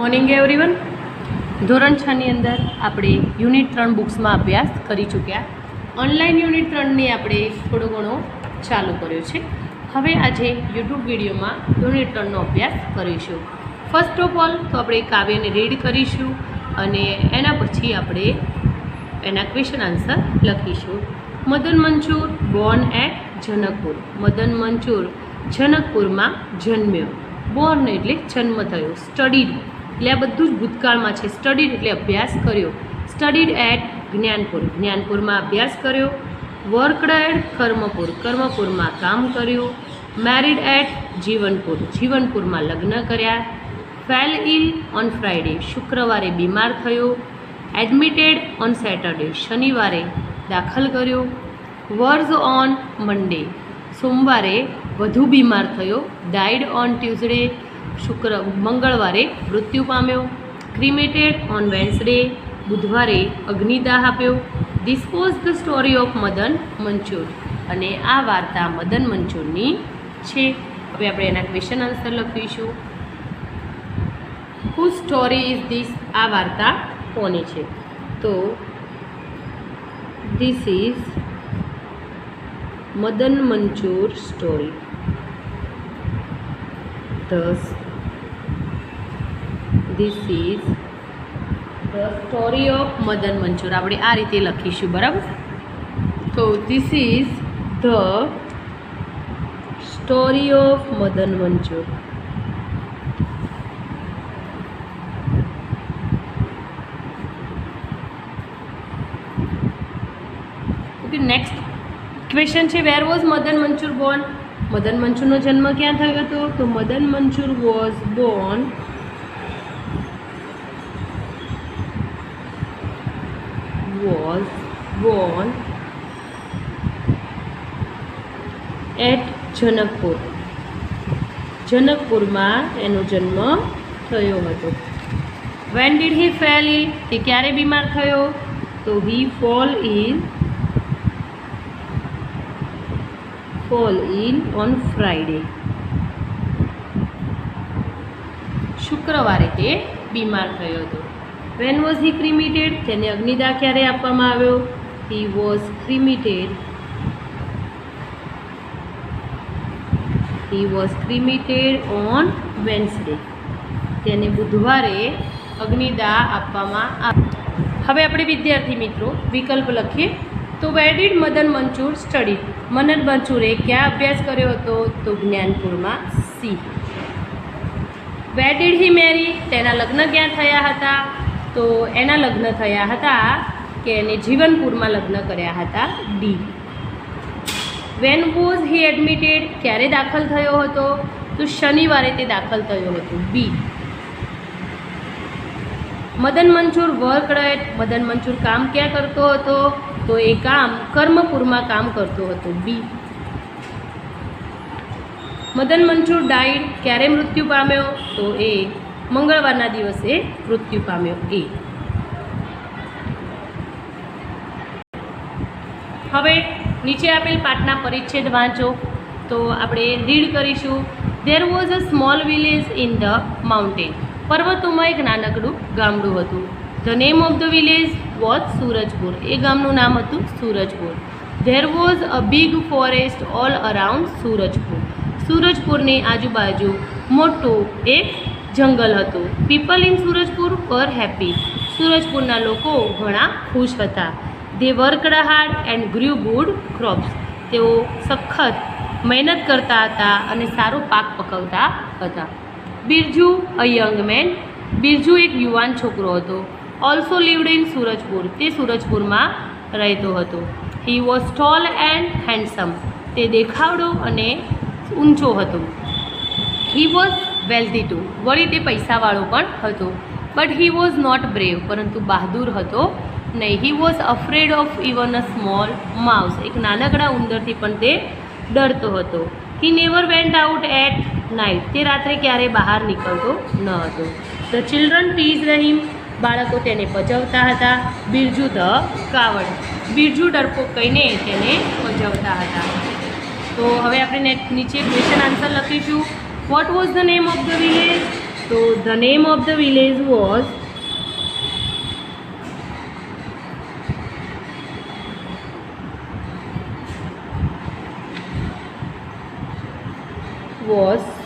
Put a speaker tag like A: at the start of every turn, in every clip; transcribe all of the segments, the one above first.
A: Morning everyone. ધોરણ 6 ની અંદર આપણે યુનિટ 3 બુક્સમાં અભ્યાસ કરી ચૂક્યા। ઓનલાઈન યુનિટ 3 ની આપણે થોડો ઘણો ચાલુ કર્યો છે। હવે આજે યુટ્યુબ વિડીયોમાં યુનિટ 3 નો અભ્યાસ કરીશું। ફર્સ્ટ ઓફ ઓલ તો આપણે કાવ્યને રીડ કરીશું અને એના પછી આપણે એના ક્વેશ્ચન આન્સર લખીશું। Madan Manchur born at Janakpur. મદન મંચુર જનકપુરમાં જન્મ્યો। બોર્ન એટલે જન્મ થયો। સ્ટડીડ એટલે આ બધું જ ભૂતકાળમાં છે। સ્ટડીડ એટલે અભ્યાસ કર્યો। સ્ટડીડ એટ જ્ઞાનપુર, જ્ઞાનપુરમાં અભ્યાસ કર્યો। વર્કડ એટ કર્મપુર, કર્મપુરમાં કામ કર્યું। મેરિડ એટ જીવનપુર, જીવનપુરમાં લગ્ન કર્યા। ફેલ ઇલ ઓન ફ્રાઈડે, શુક્રવારે બીમાર થયો। એડમિટેડ ઓન સેટરડે, શનિવારે દાખલ કર્યો। વર્ઝ ઓન મંડે, સોમવારે વધુ બીમાર થયો। ડાઇડ ઓન ટ્યુઝડે, મંગળવારે મૃત્યુ પામ્યો। ક્રિમેટેડ ઓન વેન્સડે, બુધવારે અગ્નિદાહ આપ્યો। This was the story of Madan Manchur, અને આ વાર્તા મદન મંચુરની છે। હવે આપણે એના ક્વેશ્ચન આન્સર લખીશું। હુ સ્ટોરી ઇઝ ધીસ, આ વાર્તા કોની છે? તો this is Madan Manchur story. This is the story of Madan Manchur. આપણે આ રીતે લખીશું, બરાબર? તો this is the story of Madan Manchur. Okay, next question છે, where was Madan Manchur born? Madan મંચુરનો જન્મ ક્યાં થયો હતો? તો Madan Manchur was born at Janakpur, જનકપુરમાં એનો જન્મ થયો હતો। When did he fell ill, તે ક્યારે બીમાર થયો? તો he fall ill on Friday, શુક્રવારે તે બીમાર થયો હતો। વેન વોઝ હી ક્રિમિટેડ, તેને અગ્નિદાહ ક્યારે આપવામાં આવ્યો? હી વોઝ ક્રિમિટેડ ઓન વેન્સડે, તેને બુધવારે અગ્નિદાહ આપવામાં આવ્યો। હવે આપણે વિદ્યાર્થી મિત્રો વિકલ્પ લખીએ। તો where did Madan Manchur study? Madan મંચુરે ક્યાં અભ્યાસ કર્યો હતો? તો જ્ઞાનપુરમાં, સી। વેર ડીડ હી મેરી, તેના લગ્ન ક્યાં થયા હતા? તો એના લગ્ન થયા હતા કે એને જીવનપુરમાં લગ્ન કર્યા હતા, D. When was he admitted, ક્યારે દાખલ થયો હતો? તો શનિવારે તે દાખલ થયો હતો, બી। મદન મંચુર વર્કડ એટ, મદન મંચુર કામ ક્યાં કરતો હતો? તો એ કામ કર્મપુરમાં કામ કરતો હતો, બી। મદન મંચુર ડાઇડ, ક્યારે મૃત્યુ પામ્યો? તો એ મંગળવારના દિવસે મૃત્યુ પામ્યો, એ। હવે નીચે આપેલ પાઠના પરિચ્છેદ વાંચો। તો આપણે રીડ કરીશું। There was a small village in the mountain, પર્વતોમાં એક નાનકડું ગામડું હતું। The name of the village was Surajpur, એ ગામનું નામ હતું Surajpur. There was a big forest all around Surajpur, સુરજપુરની આજુબાજુ મોટું એક જંગલ હતું। People in Surajpur were happy, સુરજપુરના લોકો ઘણા ખુશ હતા। They worked hard and grew good crops, તેઓ સખત મહેનત કરતા હતા અને સારો પાક પકવતા હતા। બિરજુ અ યંગ મેન, બિરજુ એક યુવાન છોકરો હતો। ઓલ્સો લિવ્ડ ઇન સુરજપુર, તે સુરજપુરમાં રહેતો હતો। He was tall and handsome, તે દેખાવડો અને ઊંચો હતો। હી વોઝ વેલ્ધી ટુ, વળી તે પૈસાવાળો પણ હતો। But he was not brave, પરંતુ બહાદુર હતો નહીં। He was afraid of even a small mouse, એક નાનકડા ઉંદરથી પણ તે ડરતો હતો। He never went out at night, તે રાત્રે ક્યારેય બહાર નીકળતો ન હતો। ધ ચિલ્ડ્રન ટીઝ હિમ, બાળકો તેને પજવતા હતા। બિરજુ ધ કાવડ, બિરજુ ડરપોક કહીને તેને પજવતા હતા। તો હવે આપણે નીચે ક્વેશ્ચન આન્સર લખીશું। What was the name of the village? So the name of the village was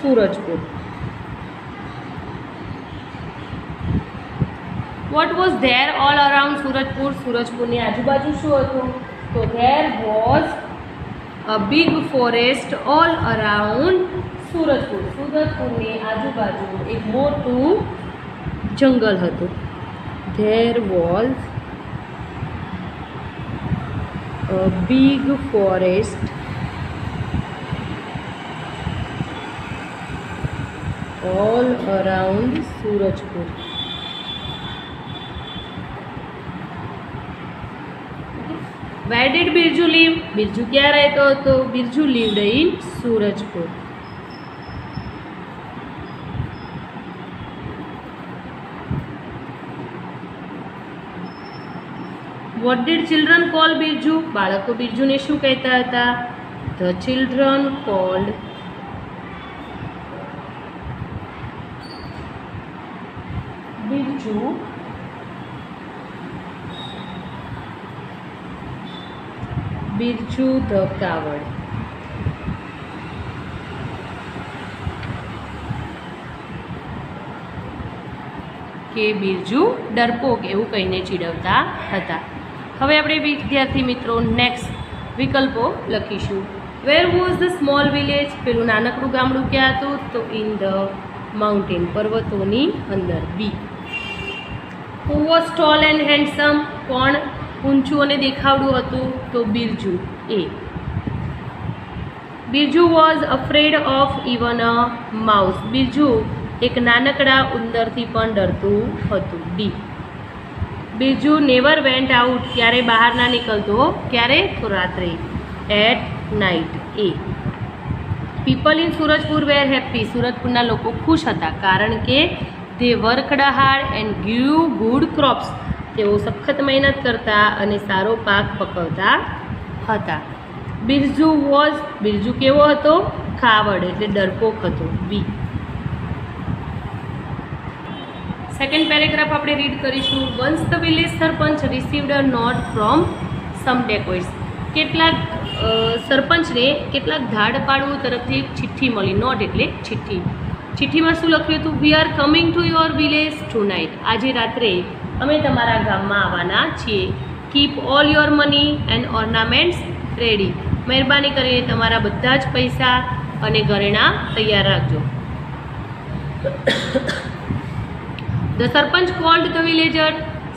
A: Surajpur. What was there all around Surajpur? Surajpurની આજુબાજુ શું હતું? તો there was a big forest all around Surajpur. સુરજપુરની આજુબાજુ એક મોટું જંગલ હતું. There was a big forest all around Surajpur. Where did Birju live? Birju ક્યાં રહેતો હતો? Birju lived in Surajpur. What did children call Birju? બાળકો બિરજુને શું કહેતા હતા? The children called Birju the coward. કે બિરજુ ડરપોક એવું કહીને ચીડવતા હતા. હવે આપણે વિદ્યાર્થી મિત્રો નેક્સ્ટ વિકલ્પો લખીશું. Where was the small village? પેલું નાનકડું ગામડું ક્યાં હતું? તો ઇન ધ માઉન્ટેન, પર્વતોની અંદર. B. Who was tall and handsome? કોણ ઊંચું અને દેખાવડું હતું? તો Birju. A. Birju was afraid of even a mouse? Birju એક નાનકડા ઉંદરથી પણ ડરતું હતું. D. Birju never went out? ક્યારે બહાર ના નીકળતો? ક્યારે? તો રાત્રે, at night. A. People in Surajpur were happy? સુરજપુરના લોકો ખુશ હતા કારણ કે they worked hard and grew good crops. તેઓ સખત મહેનત કરતા અને સારો પાક પકવતા હતા. બિરજુ કેવો હતો? કાવડ એટલે ડરપોક હતો. બી. સેકન્ડ પેરેગ્રાફ આપણે રીડ કરીશું. Once the village sarpanch received a note from some dacoits. કેટલાક સરપંચને કેટલાક ધાડપાડુઓ તરફથી એક ચિઠ્ઠી મળી. નોટ એટલે ચિઠ્ઠી. ચિઠ્ઠીમાં શું લખ્યું હતું? We are coming to your village tonight. આજે રાત્રે અમે તમારા ગામમાં આવવાના છીએ. Keep all your money and ornaments ready. મહેરબાની કરીને તમારા બધા જ પૈસા અને ઘરેણાં તૈયાર રાખજો. The sarpanch called the villager.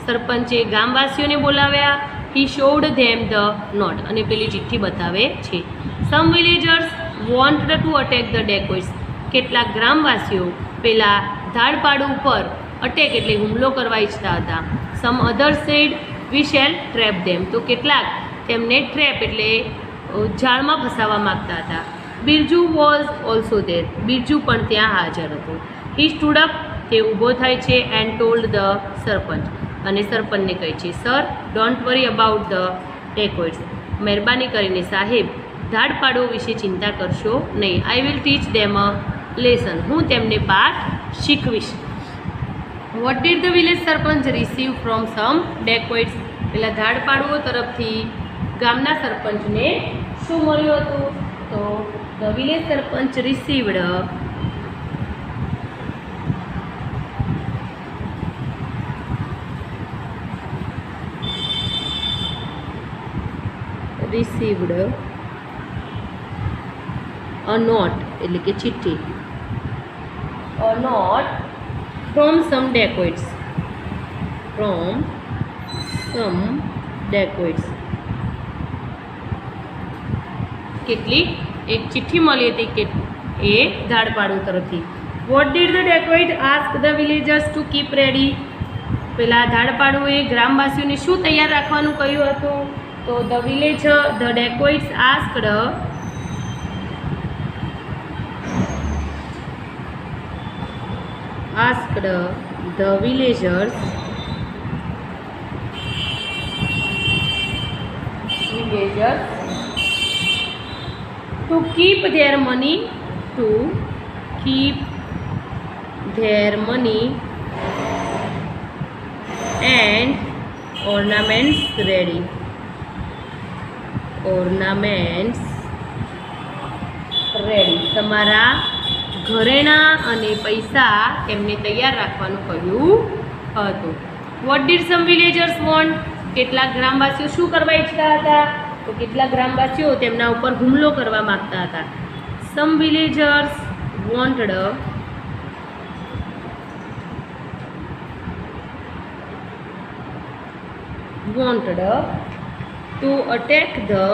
A: સરપંચે ગામવાસીઓને બોલાવ્યા. He showed them the note. અને પેલી ચિઠ્ઠી બતાવે છે. Some villagers wanted to attack the dacoits. કેટલાક ગ્રામવાસીઓ પેલા ધાડપાડુ ઉપર અટેક એટલે હુમલો કરવા ઈચ્છતા હતા. Some other said we shall trap them. તો કેટલાક તેમને ટ્રેપ એટલે જાળમાં ફસાવવા માગતા હતા. Birju was also there. Birju પણ ત્યાં હાજર હતો. He stood up. તે ઊભો થાય છે. And told the sarpanch. અને સરપંચને કહે છે, sir don't worry about the dacoits. મહેરબાની કરીને સાહેબ ધાડપાડો વિશે ચિંતા કરશો નહીં. I will teach them a lesson. હું તેમને પાઠ શીખવીશ. What did the village sarpanch receive from some dacoits? પેલા ધાડપાડુઓ તરફથી ગામના સરપંચને શું મળ્યું હતું? તો the village sarpanch received a note એટલે કે ચિઠ્ઠી. a note from some dacoits. કેટલીક એક ચિઠ્ઠી મળી હતી કે એ ધાડપાડુ તરફથી. What did the dacoit ask the villagers to keep ready? પેલા ધાડપાડુએ ગ્રામવાસીઓને શું તૈયાર રાખવાનું કહ્યું હતું? તો the dacoits asked the villagers to keep their money their money and ornaments ready. Ornaments ready. તમારા ઘરેણાં અને પૈસા એમને તૈયાર રાખવાનું કહ્યું હતું. What did some villagers want? કેટલાક ગ્રામવાસીઓ શું કરવા ઈચ્છતા હતા? તો કેટલાક ગ્રામવાસીઓ તેમના ઉપર હુમલો કરવા માંગતા હતા. Some villagers wanted to attack the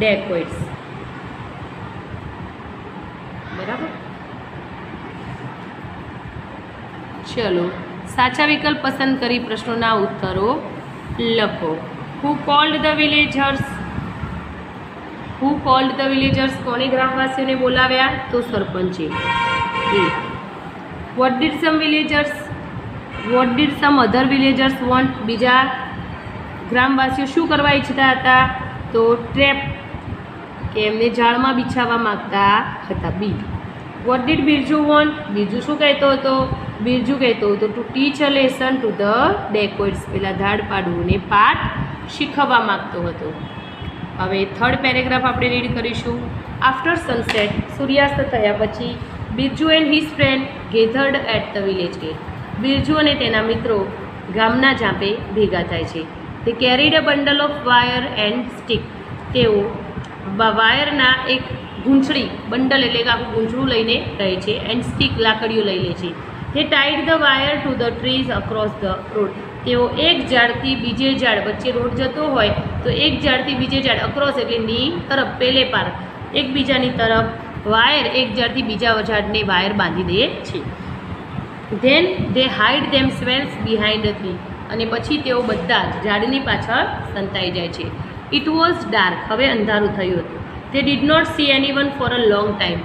A: dacoits. બરાબર. ચલો સાચા વિકલ્પ પસંદ કરી પ્રશ્નોના ઉત્તરો લખો. Who called the villagers? કોણે ગ્રામવાસીઓને બોલાવ્યા? તો સરપંચે. What did some other villagers want? બીજા ગ્રામવાસીઓ શું કરવા ઈચ્છતા હતા? તો ટ્રેપ, કે એમને જાળમાં બિછાવવા માંગતા હતા. બી. What did Birju want? Birju શું કહેતો હતો? બિરજુ કહેતો હતો to teach a lesson to the dacoits. પેલા ધાડ પાડુને પાઠ શીખવવા માંગતો હતો. હવે થર્ડ પેરેગ્રાફ આપણે રીડ કરીશું. આફ્ટર સનસેટ, સૂર્યાસ્ત થયા પછી, Birju and his friend gathered at the village gate. Birju અને તેના મિત્રો ગામના ઝાંપે ભેગા થાય છે. તે carried a bundle of wire and stick. તેઓ વાયરના એક ગૂંચળી, બંડલ એટલે કે આખું ગૂંચળું લઈને રહે છે, એન્ડ સ્ટીક લાકડીઓ લઈ લે છે. તે tied the wire to the trees across the road. તેઓ એક ઝાડથી બીજે ઝાડ, વચ્ચે રોડ જતો હોય તો એક ઝાડથી બીજે ઝાડ, અક્રોસ એટલે ની તરફ, પેલે પાર, એકબીજાની તરફ વાયર, એક ઝાડથી બીજા ઝાડને વાયર બાંધી દે છે. Then they hide themselves behind a tree. અને પછી તેઓ બધા જ ઝાડની પાછળ સંતાઈ જાય છે. It was dark. હવે અંધારું થયું હતું. They did not see anyone for a long time.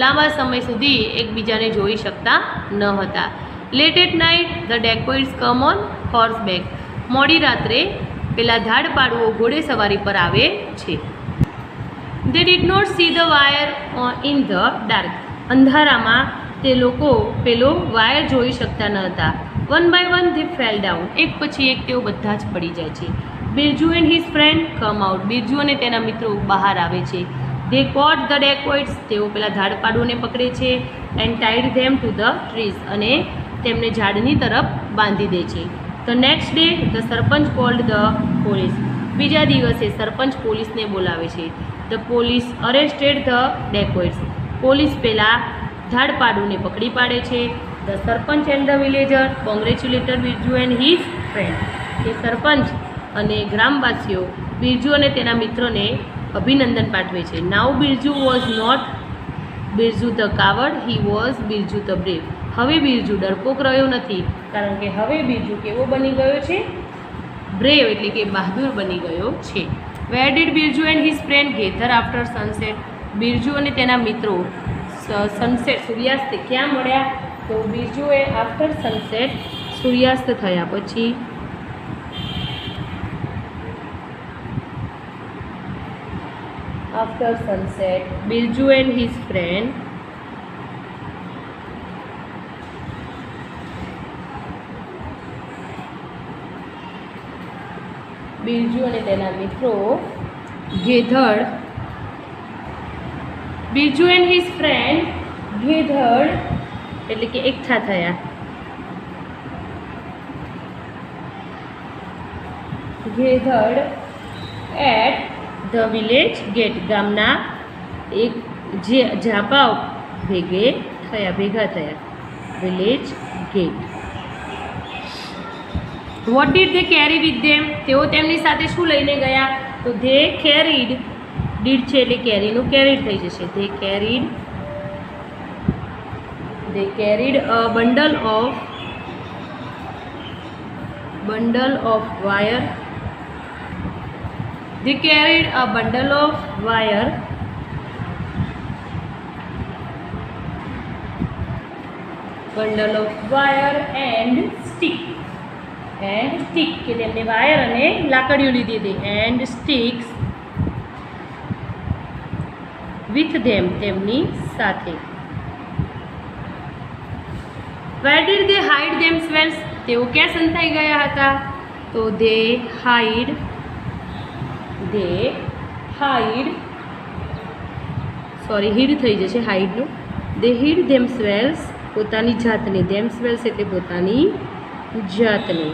A: લાંબા સમય સુધી એકબીજાને જોઈ શકતા ન હતા. Late at night the dacoits come on horseback. મોડી રાત્રે પેલા ધાડ પાડવો ઘોડે સવારી પર આવે છે. They did not see the wire in the dark. અંધારામાં તે લોકો પેલો વાયર જોઈ શકતા ન હતા. One by one they fell down. એક પછી એક તેઓ બધા જ પડી જાય છે. Birju and his friend come out. Birju અને તેના મિત્રો બહાર આવે છે. They caught the dacoits. તેઓ પેલા ધાડ પાડોને પકડે છે. And tied them to the trees. અને તેમને ઝાડની તરફ બાંધી દે છે. The next day the sarpanch called the police. બીજા દિવસે સરપંચ પોલીસને બોલાવે છે. The police arrested the dacoits. પોલીસ પેલા ધાડ પાડુને પકડી પાડે છે. The sarpanch and the villager congratulate Birju and his friend. એ સરપંચ અને ગ્રામવાસીઓ બિરજુ અને તેના મિત્રોને અભિનંદન પાઠવે છે. Now Birju was not Birju the coward, he was Birju the brave. હવે બિરજુ ડરપોક રહ્યો નથી, કારણ કે હવે બિરજુ કેવો બની ગયો છે? બ્રેવ એટલે કે બહાદુર બની ગયો છે. Where did Birju and his friend gather after sunset. Birju અને તેના મિત્રો સનસેટ, સૂર્યાસ્ત ક્યાં મળ્યા? તો બિરજુએ આફ્ટર સનસેટ, સૂર્યાસ્ત થયા પછી, after sunset Birju and his friend Birju અને તેના મિત્રો gathered, Birju and his friend gathered એટલે કે એકઠા થયા. Gathered at the village gate. ગામના એક જે ઝાપા ભેગા થયા. Village gate. What did they carry with them. તેઓ તેમની સાથે શું લઈને ગયા? તો ધે કેરીડ, ડીડ છે એટલે કેરીનું કેરીડ થઈ જશે. They carried a bundle of wire. They carried a bundle of wire and stick. કે તેમને વાયર અને લાકડીઓ લીધી હતી. and sticks વિથ ધેમ તેમની સાથે. Where did they hide themselves તેઓ ક્યાં સંતાઈ ગયા હતા? તો દે હાઇડ હીડ થઈ જશે હાઇડનું. દે હીડ ધેમસેલ્વ્સ પોતાની જાતને. ધેમસેલ્વ્સ એટલે પોતાની જાતને.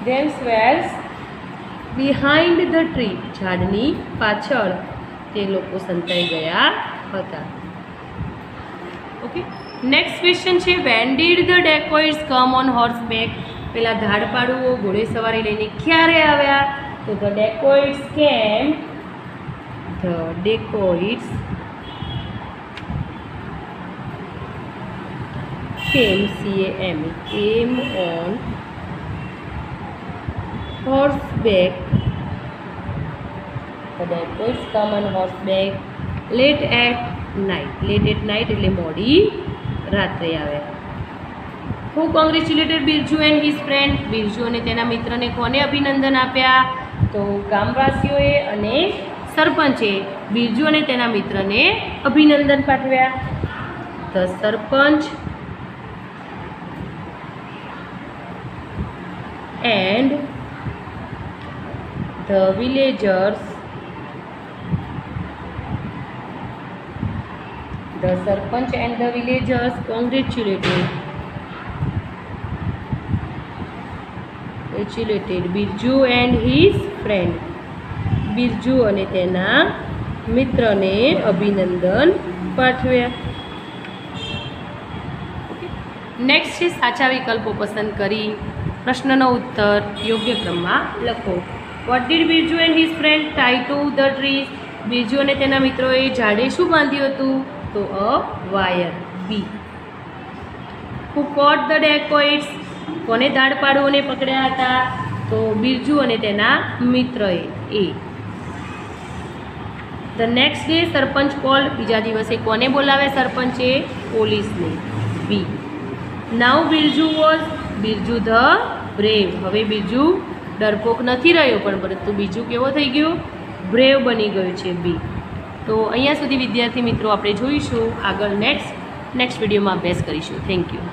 A: ધેમસેલ્વ્સ બિહાઇન્ડ ધ ટ્રી ઝાડની પાછળ તે લોકો સંતાઈ ગયા હતા. ઓકે, નેક્સ્ટ ક્વેશ્ચન છે when did the dacoits come on horseback. પેલા ધાડપાડુઓ ઘોડે સવારી લઈને ક્યારે આવ્યા? તો the dacoits came came on horseback. The dacoits come on horseback late at night. Late at night એટલે મોડી રાત્રે આવે. Who congratulated Birju and his friend? Birju અને તેના મિત્રને કોને અભિનંદન આપ્યા? તો ગામવાસીઓએ અને સરપંચે બિરજુ અને તેના મિત્રને અભિનંદન પાઠવ્યા. The sarpanch and the villagers congratulated Birju and his friend. Birju અને તેના મિત્રને અભિનંદન પાઠવ્યા. નેક્સ્ટ છે સાચા વિકલ્પો પસંદ કરી પ્રશ્નનો ઉત્તર યોગ્ય ક્રમમાં લખો. What did Birju and his friend tie to the trees? Birju અને તેના મિત્રોએ ઝાડે શું બાંધ્યું હતું? તો a wire. B. Who caught the dacoits? કોને ધાડપાડુઓને પકડ્યા હતા? તો બિરજુ અને તેના મિત્રએ. A. The next day sarpanch called. બીજા દિવસે કોને બોલાવ્યા સરપંચે? પોલીસને. B. Now Birju the brave. હવે બિરજુ ડરપોક નથી રહ્યો, પણ પરંતુ બીજું કેવો થઈ ગયો? બ્રેવ બની ગયું છે. બી. તો અહીંયા સુધી વિદ્યાર્થી મિત્રો આપણે જોઈશું. આગળ નેક્સ્ટ વિડીયોમાં અભ્યાસ કરીશું. Thank you.